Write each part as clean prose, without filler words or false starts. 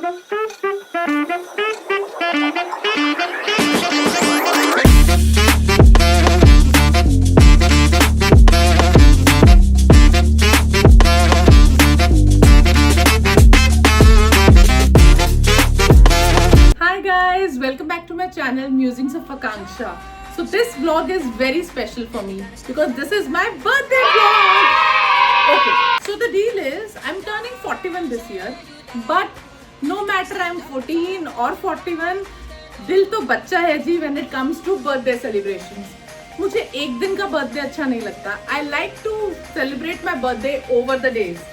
guys, welcome back to my channel Musings of Akanksha. So this vlog is very special for me because this is my birthday vlog. Okay, so the deal is I'm turning 41 this year, but no matter I'm 14 or 41, दिल तो बच्चा है जी when it comes to birthday celebrations. मुझे एक दिन का birthday अच्छा नहीं लगता. I like to celebrate my birthday over the days.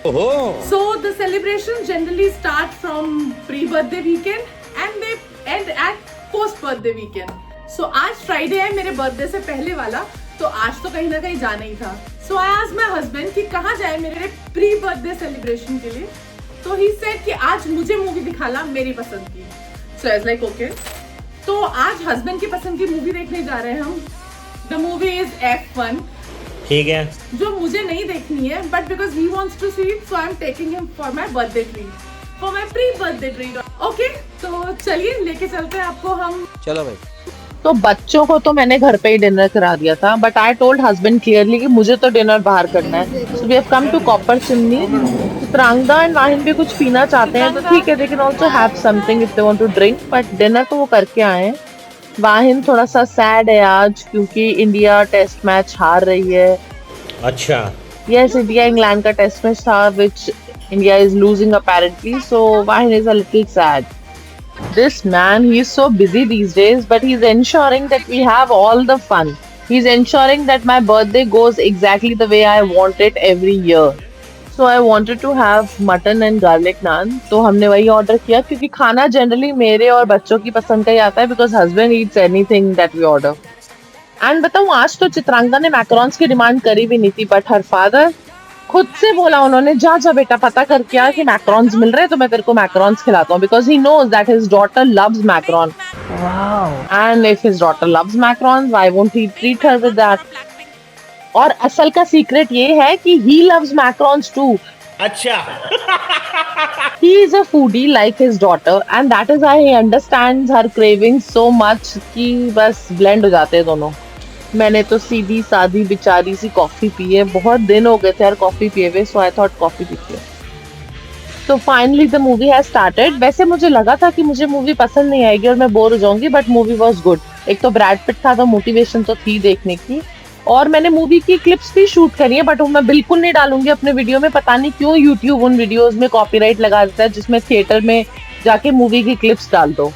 So the celebrations generally start from pre-birthday weekend and they end at post-birthday weekend. So आज Friday है मेरे बर्थडे से पहले वाला, तो आज तो कहीं ना कहीं जाना ही था. So I asked my husband कि कहाँ जाए मेरे pre-birthday celebration के लिए. तो he said कि आज मुझे मूवी दिखाना मेरी पसंद की. So I was like okay. तो आज हस्बैंड की पसंद की मूवी देखने जा रहे हैं हम. The movie is F1. ठीक है. जो मुझे नहीं देखनी है, but because he wants to see it, so I'm taking him for my birthday treat, for my pre-birthday treat. Okay, तो चलिए लेके चलते हैं आपको हम. चलो भाई. तो बच्चों को तो मैंने घर पे ही डिनर करा दिया था, but I told husband clearly कि मुझे तो डिनर बाहर करना है. So we have come to copper chimney. Chitrangada and Vahin भी कुछ पीना चाहते हैं तो ठीक है, they can also have something if they want to drink, but dinner तो वो करके आए हैं. वाहिन थोड़ा सा सैड है आज क्योंकि इंडिया टेस्ट मैच हार रही है. अच्छा. यस, इंडिया इंग्लैंड का टेस्ट मैच था which India is losing apparently, so Wahin is a little sad. This man, he is so busy these days, but he's ensuring that we have all the fun. He's ensuring that my birthday goes exactly the way I want it every year. So I wanted to have mutton and garlic naan. तो हमने वही order किया क्योंकि खाना generally मेरे और बच्चों की पसंद का ही आता है because husband eats anything that we order. And बताऊँ आज तो चित्रांगदा ने मैकरॉन्स की डिमांड करी भी नहीं थी, बट हर फादर खुद से बोला उन्होंने, जा जा बेटा पता करके आ कि मैकरॉन्स मिल रहे हैं तो मैं तेरे को मैकरॉन्स खिलाता हूँ, because he knows that his daughter loves macaron. And if his daughter loves macarons, why won't he treat her with that. और असल का सीक्रेट ये है कि ही लव्स मैकरॉन्स टू. अच्छा. He is a foodie like his daughter and that is why he understands her cravings so much कि बस blend हो जाते हैं दोनों. मैंने तो सीधी सादी बेचारी सी कॉफी पी है, बहुत दिन हो गए थे यार कॉफी पिए हुए, सो आई थॉट कॉफी पीती हूँ. तो finally the movie has started. वैसे मुझे लगा था कि मुझे मूवी पसंद नहीं आएगी और मैं बोर हो जाऊंगी, बट मूवी वाज गुड. एक तो ब्रैड पिट था तो मोटिवेशन तो थी देखने की, और मैंने मूवी की क्लिप्स भी शूट करी है, बट वो मैं बिल्कुल नहीं डालूंगी अपने वीडियो में. पता नहीं क्यों यूट्यूब उन वीडियोस में कॉपीराइट लगा देता है जिसमें थिएटर में जाके मूवी की क्लिप्स डाल दो.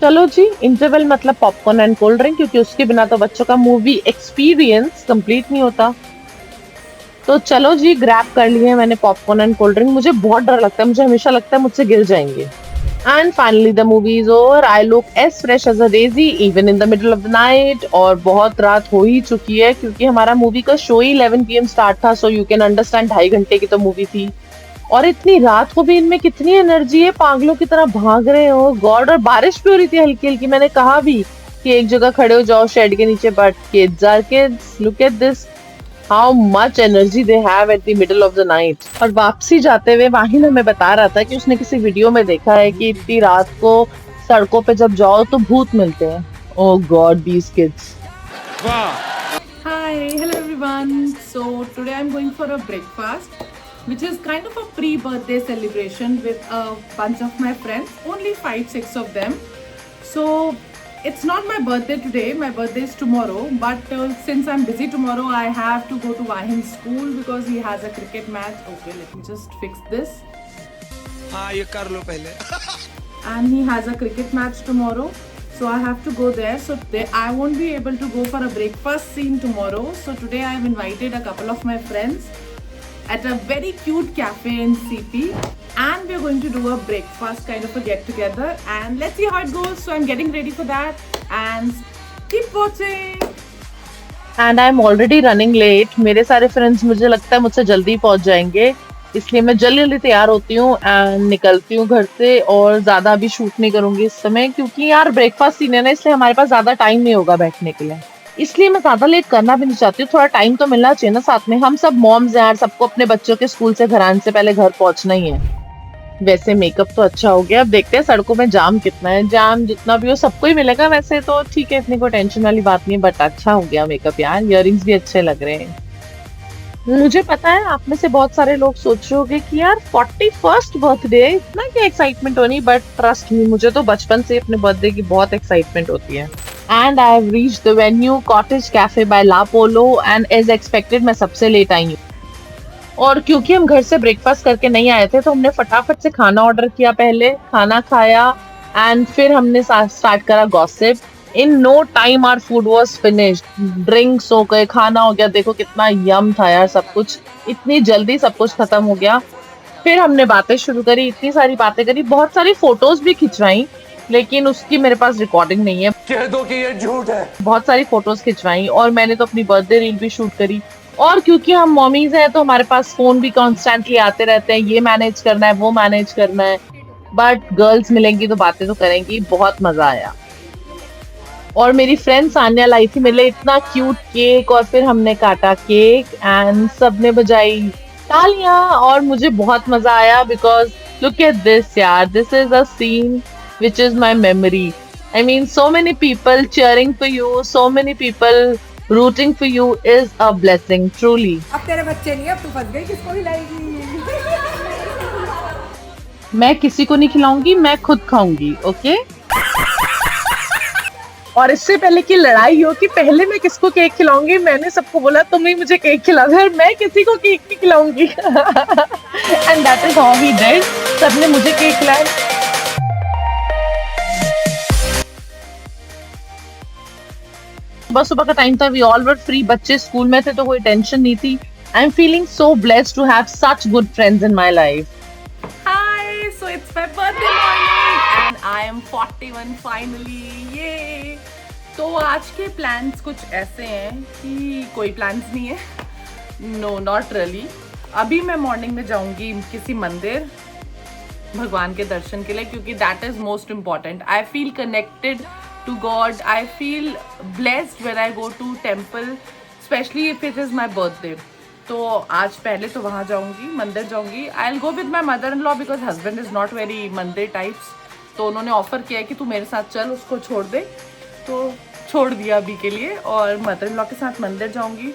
चलो जी, इंटरवल मतलब पॉपकॉर्न एंड कोल्ड ड्रिंक, क्योंकि उसके बिना तो बच्चों का मूवी एक्सपीरियंस कंप्लीट नहीं होता. तो चलो जी, ग्रैब कर लिए मैंने पॉपकॉर्न एंड कोल्ड ड्रिंक. मुझे बहुत डर लगता है, मुझे हमेशा लगता है मुझसे गिर जाएंगे. And finally the movie is over. I look as fresh as a daisy even in the middle of the night. और बहुत रात हो ही चुकी है क्योंकि हमारा मूवी का शो ही 11 PM स्टार्ट था, सो यू कैन अंडरस्टैंड 2.5 घंटे की तो मूवी थी. और इतनी रात को भी इनमें कितनी एनर्जी है, पागलों की तरह भाग रहे हो गॉड. और बारिश भी हो रही थी हल्की हल्की. मैंने कहा भी कि एक जगह खड़े हो जाओ शेड के नीचे, but kids are kids. Look at this, how much energy they have at the middle of the night. और वापसी जाते हुए वाहिन हमें बता रहा था कि उसने किसी वीडियो में देखा है कि इतनी रात को सड़कों पे जब जाओ तो भूत मिलते हैं. Oh god, these kids. Hi, hello everyone. So today I'm going for a breakfast, which is kind of a pre-birthday celebration with a bunch of my friends, only 5-6 of them. So it's not my birthday today, my birthday is tomorrow, but since I'm busy tomorrow, I have to go to Wahin's school because he has a cricket match. Okay, let me just fix this. हाँ, ये कर लो पहले. And he has a cricket match tomorrow, so I have to go there. So I won't be able to go for a breakfast scene tomorrow. So today I have invited a couple of my friends at a very cute cafe in CP, and we're going to do a breakfast kind of a get together, and let's see how it goes. So I'm getting ready for that, and keep watching. And I'm already running late. मेरे सारे friends मुझे लगता है मुझसे जल्दी पहुंच जाएंगे, इसलिए मैं जल्दी जल्दी तैयार होती हूँ एंड निकलती हूँ घर से. और ज्यादा भी शूट नहीं करूंगी इस समय क्योंकि यार ब्रेकफास्ट सीन है ना, इसलिए हमारे पास ज्यादा टाइम नहीं होगा बैठने के लिए. इसलिए मैं ज्यादा लेट करना भी नहीं चाहती हूँ. थोड़ा टाइम तो मिलना चाहिए ना साथ में. हम सब मॉम्स हैं यार, सबको अपने बच्चों के स्कूल से घर आने से पहले घर पहुंचना ही है. वैसे मेकअप तो अच्छा हो गया, अब देखते हैं सड़कों में जाम कितना है। जाम जितना भी हो सबको ही मिलेगा वैसे तो ठीक है, इतनी कोई टेंशन वाली बात नहीं है, बट अच्छा हो गया मेकअप यार। इयररिंग्स भी अच्छे लग रहे हैं। मुझे पता है आप में से बहुत सारे लोग सोच रहे होंगे कि यार 41st बर्थडे है, इतना क्या एक्साइटमेंट होनी, बट ट्रस्ट मी मुझे तो बचपन से अपने बर्थडे की बहुत एक्साइटमेंट होती है। And I have reached the venue Cottage Cafe by La Polo and as expected मैं सबसे लेट आई हूँ। और क्योंकि हम घर से ब्रेकफास्ट करके नहीं आए थे तो हमने फटाफट से खाना ऑर्डर किया, पहले खाना खाया एंड फिर हमने स्टार्ट करा gossip. In no time our food was finished, drinks हो गए, खाना हो गया, देखो कितना यम था यार सब कुछ, इतनी जल्दी सब कुछ खत्म हो गया। फिर हमने बातें शुरू करी, इतनी सारी बातें करी, बहुत सारी फोटोज भी खिंचवाई, लेकिन उसकी मेरे पास रिकॉर्डिंग नहीं है। कह दो कि ये झूठ है। बहुत सारी फोटोज खिंचवाई और मैंने तो अपनी बर्थडे रील भी शूट करी। और क्योंकि हम मॉमीज हैं तो हमारे पास फोन भी कॉन्स्टेंटली आते रहते हैं, ये मैनेज करना है वो मैनेज करना है, बट गर्ल्स मिलेंगी तो बातें तो करेंगी। बहुत मजा आया। और मेरी फ्रेंड सान्या लाई थी मेरे लिए इतना क्यूट केक, और फिर हमने काटा केक एंड सबने बजाई तालियां और मुझे बहुत मजा आया बिकॉज लुक एट दिस यार, this is a scene which is my memory. I mean, so many people cheering for you, so many people rooting for you is a blessing, truly. अब तेरे बच्चे नहीं, अब तू फंस गई, किसको खिलाएगी? मैं किसी को नहीं खिलाऊंगी, मैं खुद खाऊंगी, ओके? और इससे पहले की लड़ाई हो कि पहले मैं किसको केक खिलाऊंगी, मैंने सबको बोला तुम ही मुझे केक खिला दो, और मैं किसी को केक नहीं खिलाऊंगी। And that is how we did. सबने मुझे केक खिलाया। सुबह सुबह का टाइम था, वी ऑल वर फ्री, बच्चे स्कूल में थे तो कोई टेंशन नहीं थी। I am feeling so blessed to have such good friends in my life. Hi, so it's my birthday morning and I am 41 finally. Yay! तो आज के प्लान्स कुछ ऐसे हैं कि कोई प्लान्स नहीं है, नो नॉट रियली। अभी मैं मॉर्निंग में जाऊंगी किसी मंदिर भगवान के दर्शन के लिए, क्योंकि that is most important. I feel connected to God. I feel blessed when I go to temple, especially if it is my birthday. तो आज पहले तो वहाँ जाऊँगी, मंदिर जाऊँगी। I'll go with my mother-in-law because husband is not very मंदिर types. तो उन्होंने ऑफर किया है कि तू मेरे साथ चल, उसको छोड़ दे, तो छोड़ दिया अभी के लिए, और मदर-इन-लॉ के साथ मंदिर जाऊँगी।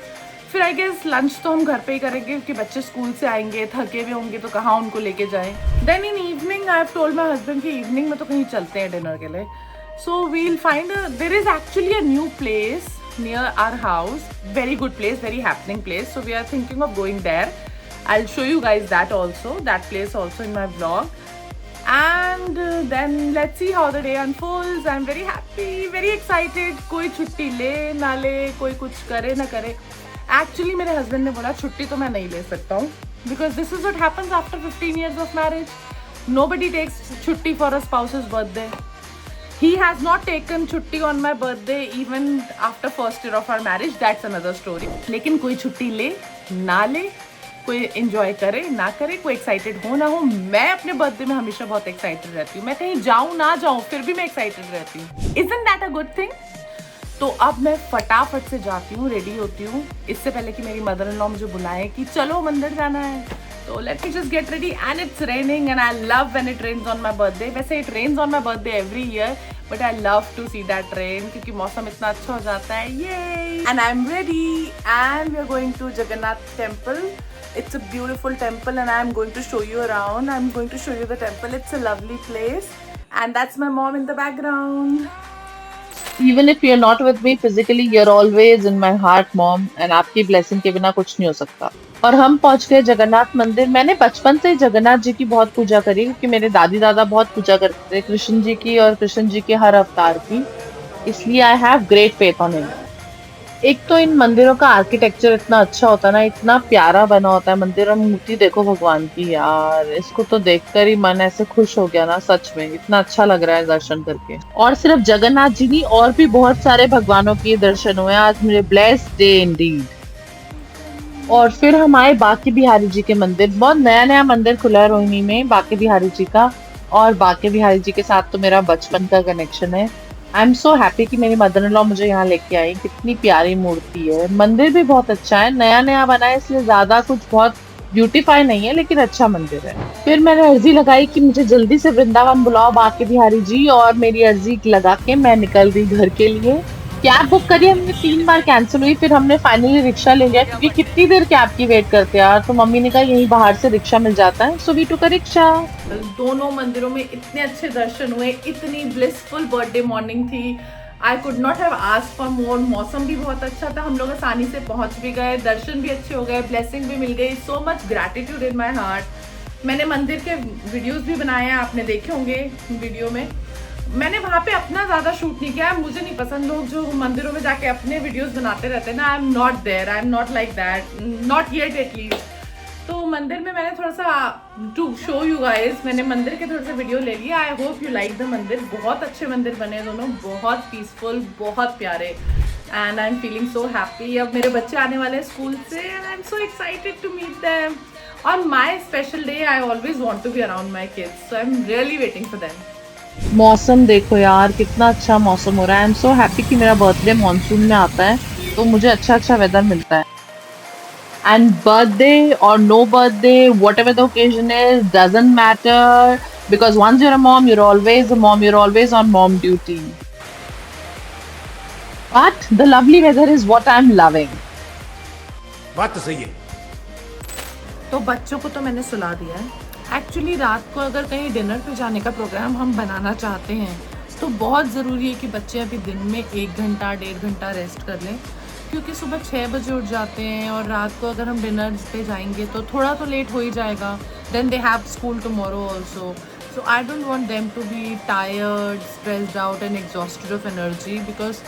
फिर आई गेस लंच तो हम घर पे ही करेंगे क्योंकि बच्चे स्कूल से आएंगे, थके हुए होंगे, तो कहाँ उनको लेके जाएं। Then in evening I have told my husband कि इवनिंग में तो कहीं चलते हैं डिनर के लिए। So we'll find there is actually a new place near our house, very good place, very happening place. So we are thinking of going there. I'll show you guys that also, that place also in my vlog. And then let's see how the day unfolds. I'm very happy, very excited. कोई छुट्टी ले ना ले, कोई कुछ करे ना करे। Actually मेरे husband ने बोला छुट्टी तो मैं नहीं ले सकता हूँ, because this is what happens after 15 years of marriage. Nobody takes छुट्टी for a spouse's birthday. He has not taken छुट्टी on my birthday even after first year of our marriage. That's another story. लेकिन कोई छुट्टी ले ना ले, कोई enjoy करे ना करे, कोई excited हो ना हो, मैं अपने birthday में हमेशा बहुत excited रहती हूँ। मैं कहीं जाऊँ ना जाऊँ फिर भी मैं excited रहती हूँ। Isn't that a good thing? तो अब मैं फटाफट से जाती हूँ, रेडी होती हूँ, इससे पहले कि मेरी मदर इन लॉ मुझे बुलाए कि चलो मंदिर जाना है। तो let me just get ready and it's raining and I love when it rains on my birthday. वैसे it rains on my birthday every year, but I love to see that rain क्योंकि मौसम इतना अच्छा हो जाता है। Yeah and I am ready and we are going to Jagannath temple. It's a beautiful temple and I'm going to show you around. I'm going to show you the temple. It's a lovely place and that's my mom in the background. Even if you're not with me physically, you're always in my heart, mom. And आपकी blessing के बिना कुछ नहीं हो सकता। और हम पहुंच गए जगन्नाथ मंदिर। मैंने बचपन से जगन्नाथ जी की बहुत पूजा करी क्योंकि मेरे दादी दादा बहुत पूजा करते थे कृष्ण जी की और कृष्ण जी के हर अवतार की, इसलिए I have great faith on him. एक तो इन मंदिरों का आर्किटेक्चर इतना अच्छा होता है ना, इतना प्यारा बना होता है मंदिर, और मूर्ति देखो भगवान की यार, इसको तो देखकर ही मन ऐसे खुश हो गया ना, सच में इतना अच्छा लग रहा है दर्शन करके। और सिर्फ जगन्नाथ जी नहीं, और भी बहुत सारे भगवानों के दर्शन हुए आज मेरे ब्लेस्ड डे इंडीड। और फिर हम आए बांके बिहारी जी के मंदिर। बहुत नया नया मंदिर खुला है रोहिणी में बांके बिहारी जी का, और बांके बिहारी जी के साथ तो मेरा बचपन का कनेक्शन है। आई एम सो हैप्पी कि मेरी मदर इन लॉ मुझे यहाँ लेके आई। कितनी प्यारी मूर्ति है, मंदिर भी बहुत अच्छा है, नया नया बना है इसलिए ज्यादा कुछ बहुत ब्यूटीफाई नहीं है लेकिन अच्छा मंदिर है। फिर मैंने अर्जी लगाई कि मुझे जल्दी से वृंदावन बुलाओ बांके बिहारी जी, और मेरी अर्जी लगा के मैं निकल दी घर के लिए। कैब बुक करी हमने, 3 बार कैंसिल हुई, फिर हमने फाइनली रिक्शा ले लिया क्योंकि कितनी देर कैब की वेट करते यार। तो मम्मी ने कहा यहीं बाहर से रिक्शा मिल जाता है, so we took a rickshaw. दोनों मंदिरों में इतने अच्छे दर्शन हुए, इतनी ब्लिसफुल बर्थडे मॉर्निंग थी। आई could not have asked for more. मौसम भी बहुत अच्छा था, हम लोग आसानी से पहुंच भी गए, दर्शन भी अच्छे हो गए, ब्लेसिंग भी मिल गई। So much gratitude in my heart. मैंने मंदिर के वीडियोस भी बनाए हैं, आपने देखे होंगे वीडियो में। मैंने वहाँ पे अपना ज़्यादा शूट नहीं किया, मुझे नहीं पसंद लोग जो मंदिरों में जाके अपने वीडियोस बनाते रहते हैं ना। I am not there, I am not like that, not yet at least. तो मंदिर में मैंने थोड़ा सा टू शो यू गाइस, मैंने मंदिर के थोड़े से वीडियो ले लिया। I hope you like the मंदिर। बहुत अच्छे मंदिर बने दोनों, बहुत पीसफुल, बहुत प्यारे, and I am feeling so happy. अब मेरे बच्चे आने वाले हैं स्कूल से and I am so excited to meet them on my special day. I always want to be around my kids, so I am really waiting for them. मौसम देखो यार कितना अच्छा मौसम हो रहा है। आई एम सो हैप्पी कि मेरा बर्थडे मॉनसून में आता है तो मुझे अच्छा अच्छा वेदर मिलता है। एंड बर्थडे और no birthday, whatever the occasion is, doesn't matter because once you're a mom, you're always a mom, you're always on mom duty. But the lovely weather is what I'm loving. बात तो सही है। तो बच्चों को तो मैंने सुला दिया है। एक्चुअली रात को अगर कहीं डिनर पे जाने का प्रोग्राम हम बनाना चाहते हैं तो बहुत ज़रूरी है कि बच्चे अभी दिन में 1 घंटा 1.5 घंटा रेस्ट कर लें, क्योंकि सुबह 6 बजे उठ जाते हैं और रात को अगर हम डिनर पे जाएंगे तो थोड़ा तो लेट हो ही जाएगा। Then they have school tomorrow also, so I don't want them to be tired, stressed out and exhausted of energy, because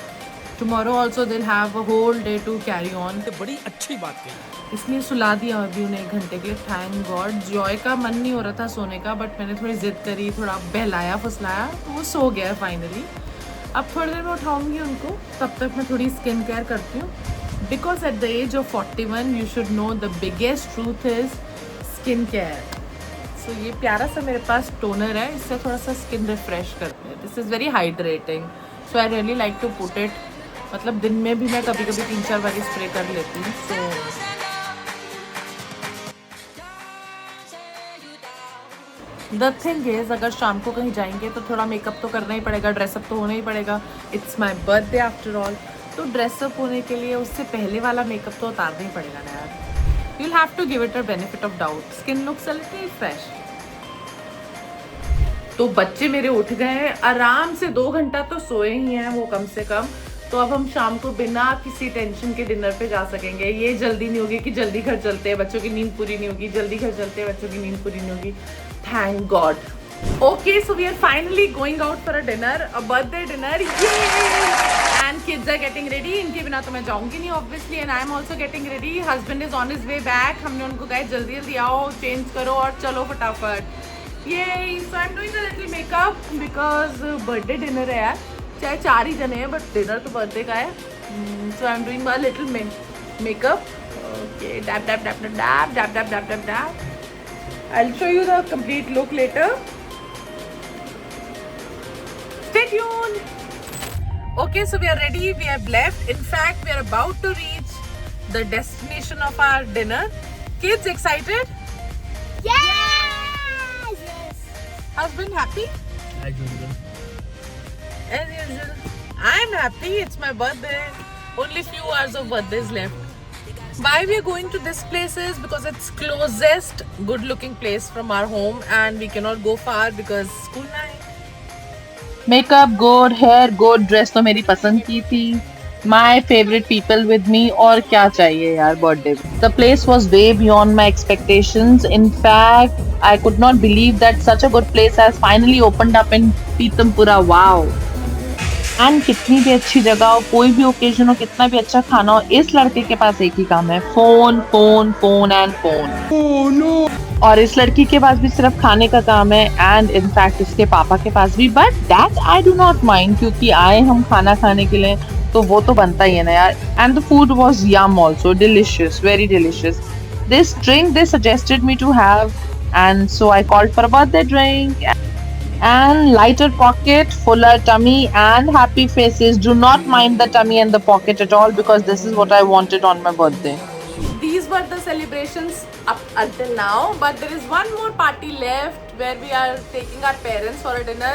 tomorrow also they have a whole day to carry on. बड़ी अच्छी बात कही। इसलिए सुला दिया अभी उन्हें 1 घंटे के लिए। Thank God. जॉय का मन नहीं हो रहा था सोने का, बट मैंने थोड़ी जिद करी, थोड़ा बहलाया फुसलाया तो वो सो गया फाइनली। अब थोड़ी देर में उठाऊंगी उनको, तब तक मैं थोड़ी स्किन केयर करती हूँ, because at the age of 41 you should know the biggest truth is skin care. So ये प्यारा सा मेरे पास टोनर है, इससे थोड़ा सा स्किन रिफ्रेश करते हैं। This is very hydrating, so I really like to put it. मतलब दिन में भी मैं कभी कभी 3-4 बार स्प्रे कर लेती हूँ। सो द थिंग इज, अगर शाम को कहीं जाएंगे तो थोड़ा मेकअप तो करना ही पड़ेगा, ड्रेसअप तो होना ही पड़ेगा। It's my birthday after all, तो ड्रेसअप होने के लिए उससे पहले वाला मेकअप तो उतारना ही पड़ेगा ना यार। You will have to give it a benefit of doubt. Skin looks a little fresh. तो बच्चे मेरे उठ गए हैं, आराम से 2 घंटा तो सोए ही हैं वो कम से कम। तो अब हम शाम को बिना किसी टेंशन के डिनर पे जा सकेंगे। ये जल्दी नहीं होगी कि जल्दी घर चलते हैं, बच्चों की नींद पूरी नहीं होगी, जल्दी घर चलते हैं, बच्चों की नींद पूरी नहीं होगी। Thank God. Okay, so we are finally going out for a dinner, a birthday dinner. Yay! And kids are getting ready. इनके बिना तो मैं जाऊंगी नहीं obviously, and I am also getting ready. Husband is on his way back. हमने उनको कहा जल्दी जल्दी आओ, चेंज करो और चलो फटाफट। Yay! So I'm doing a little makeup because birthday dinner है यार। चाहे 4 ही जने हैं, but dinner तो birthday का है। So I'm doing a little makeup. Okay, dab dab dab dab dab dab dab dab dab dab. I'll show you the complete look later. Stay tuned. Okay, so we are ready. We have left. In fact, we are about to reach the destination of our dinner. Kids excited? Yes! Husband happy? As usual. As usual. I'm happy. It's my birthday. Only few hours of birthdays left. Why we are going to this place is because it's closest good looking place from our home and we cannot go far because school night. Makeup good, hair good, dress तो मेरी पसंद की थी। My favourite people with me, और क्या चाहिए यार birthday. The place was way beyond my expectations. In fact I could not believe that such a good place has finally opened up in Pitampura. Wow! And कितनी भी अच्छी जगह हो, कोई भी ओकेजन हो, कितना भी अच्छा खाना हो, इस लड़के के पास एक ही काम है, phone phone phone and phone. और इस लड़की के पास भी सिर्फ खाने का काम है, एंड इनफैक्ट उसके पापा के पास भी। But that I do not mind, क्योंकि आए हम खाना खाने के लिए तो वो तो बनता ही है ना यार। And the food was yum also, delicious, very delicious. This drink they suggested me to have, and so I called for a birthday drink. And lighter pocket, fuller tummy and happy faces. Do not mind the tummy and the pocket at all because this is what I wanted on my birthday. The these were the celebrations up until now, but there is one more party left where we are taking our parents for a dinner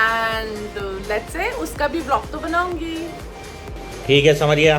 and let's say उसका भी vlog तो बनाऊंगी. ठीक है समरिया.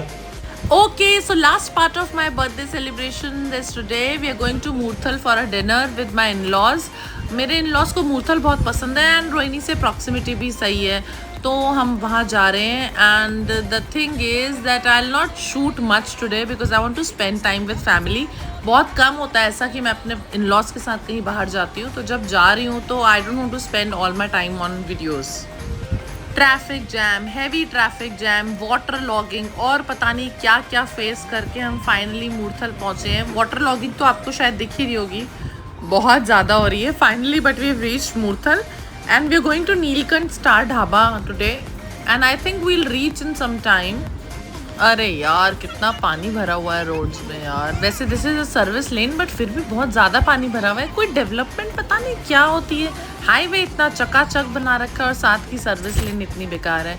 Okay, so last part of my birthday celebration is today. We are going to Moorthal for a dinner with my in-laws. मेरे in-laws को मूर्थल बहुत पसंद है and रोहिणी से proximity भी सही है, तो हम वहाँ जा रहे हैं. And the thing is that I'll not shoot much today because I want to spend time with family. बहुत कम होता है ऐसा कि मैं अपने in-laws के साथ कहीं बाहर जाती हूँ, तो जब जा रही हूँ तो I don't want to spend all my time on videos. Traffic jam, heavy traffic jam, water logging और पता नहीं क्या क्या फेस करके हम फाइनली मूर्थल पहुँचे हैं. वाटर लॉगिंग तो आपको शायद दिख ही रही होगी, बहुत ज़्यादा हो रही है finally, but we have reached Murthal and we are going to Neelkanth Star Dhaba today and I think we will reach in some time. अरे यार कितना पानी भरा हुआ है रोड्स में यार. वैसे this is a service lane but फिर भी बहुत ज़्यादा पानी भरा हुआ है. कोई डेवलपमेंट पता नहीं क्या होती है. हाईवे इतना चकाचक बना रखा है और साथ की सर्विस लेन इतनी बेकार है.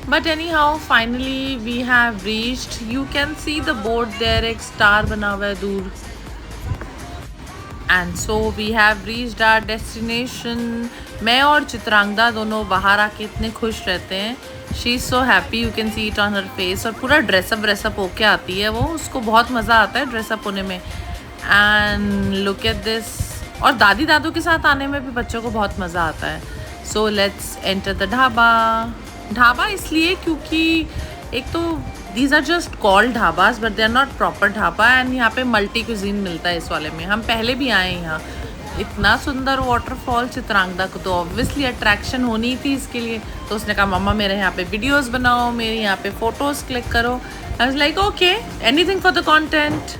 But anyhow finally we have reached. You can see the board there, एक स्टार बना हुआ है दूर. And so we have reached our destination. मैं और चित्रांगदा दोनों बाहर आके इतने खुश रहते हैं. She is so happy, you can see it on her face. और पूरा ड्रेसअप होके आती है वो, उसको बहुत मज़ा आता है ड्रेसअप होने में. And look at this. और दादी दादू के साथ आने में भी बच्चों को बहुत मज़ा आता है. So let's enter the dhaba. Dhaba इसलिए क्योंकि एक तो these are just called dhabas but they are not proper dhaba. And यहाँ पे मल्टी क्यूजीन मिलता है इस वाले में. हम पहले भी आए यहाँ. इतना सुंदर वाटरफॉल. चित्रांगदा को तो ऑब्वियसली अट्रैक्शन होनी थी इसके लिए, तो उसने कहा मम्मा मेरे यहाँ पे वीडियोस बनाओ, मेरे यहाँ पे फ़ोटोज़ क्लिक करो. I was like okay, anything for the content.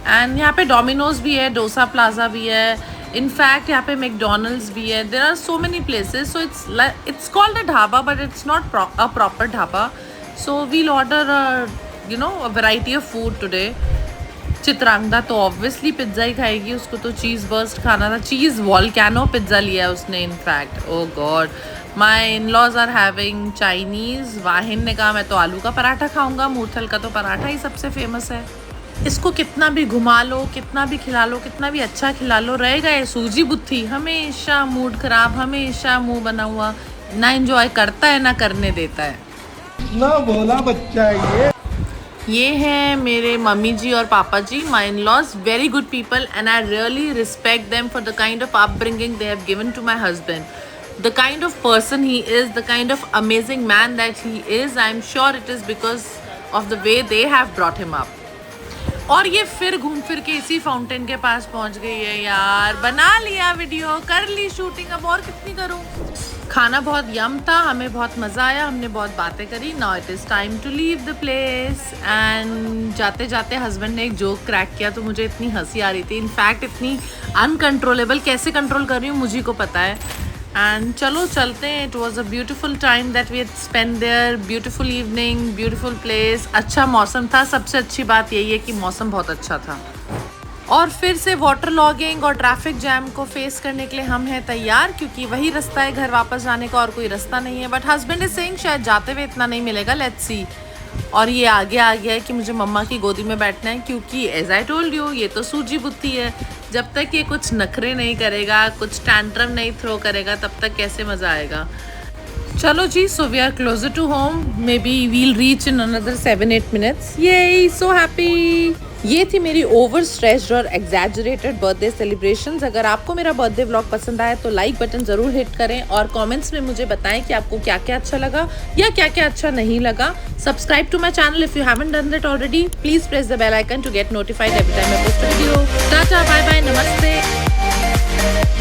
And यहाँ पे डोमिनोज भी है, डोसा प्लाजा भी है, इनफैक्ट यहाँ पे मैकडोनल्ड्स भी है. There are so many places. So it's called a dhaba but it's not a proper dhaba. So we'll order you know a variety of food today. Chitrangada तो ऑब्वियसली पिज्ज़ा ही खाएगी, उसको तो चीज़ बर्स्ट खाना था. चीज़ वॉल्केनो पिज्ज़ा लिया है उसने in fact. Oh god. My in laws are having Chinese. वाहिन ने कहा मैं तो आलू का पराठा खाऊंगा. मूर्थल का तो पराठा ही सबसे फेमस है. इसको कितना भी घुमा लो, कितना भी खिला लो, कितना भी अच्छा खिला लो, रह गए सूजी बुत्थी. हमेशा मूड ख़राब, हमेशा मुँह बना हुआ, ना एंजॉय करता है ना करने देता है. ना बोला बच्चा ये हैं मेरे मम्मी जी और papa ji, my in laws. Very good people and I really respect them for the kind of upbringing they have given to my husband. The kind of person he is, the kind of amazing man that he is. I am sure it is because of the way they have brought him up. और ये फिर घूम फिर के इसी fountain के पास पहुंच गई है यार. बना लिया वीडियो, कर ली शूटिंग, अब और कितनी करूं. खाना बहुत यम था, हमें बहुत मज़ा आया, हमने बहुत बातें करी. Now it is time to leave the place. And जाते जाते हस्बैंड ने एक जोक क्रैक किया तो मुझे इतनी हंसी आ रही थी. इनफैक्ट इतनी अनकंट्रोलेबल, कैसे कंट्रोल कर रही हूँ मुझे को पता है. एंड चलो चलते हैं. It was a beautiful time that we spend there. Beautiful evening, beautiful place, अच्छा मौसम था. सबसे अच्छी बात यही है कि मौसम बहुत अच्छा था. और फिर से वाटर लॉगिंग और ट्रैफिक जैम को फेस करने के लिए हम हैं तैयार, क्योंकि वही रास्ता है घर वापस जाने का और कोई रास्ता नहीं है. बट हस्बैंड इज सेइंग शायद जाते हुए इतना नहीं मिलेगा, लेट्स सी. और ये आगे आ गया है कि मुझे मम्मा की गोदी में बैठना है, क्योंकि एज आई टोल्ड यू ये तो सूजी बुत्ती है. जब तक ये कुछ नखरे नहीं करेगा, कुछ टैंट्रम नहीं थ्रो करेगा, तब तक कैसे मज़ा आएगा. चलो जी, so we are closer to home. May be we'll reach in another 7-8 minutes. ये सो हैप्पी. ये थी मेरी ओवर स्ट्रेस्ड और एग्जैजरेटेड बर्थडे सेलिब्रेशंस. अगर आपको मेरा बर्थडे व्लॉग पसंद आया तो लाइक बटन ज़रूर हिट करें और कमेंट्स में मुझे बताएं कि आपको क्या क्या अच्छा लगा या क्या क्या अच्छा नहीं लगा. Subscribe to my channel if you haven't done that already. Please press the bell icon to get notified every time I post a video. Tata, bye bye, नमस्ते.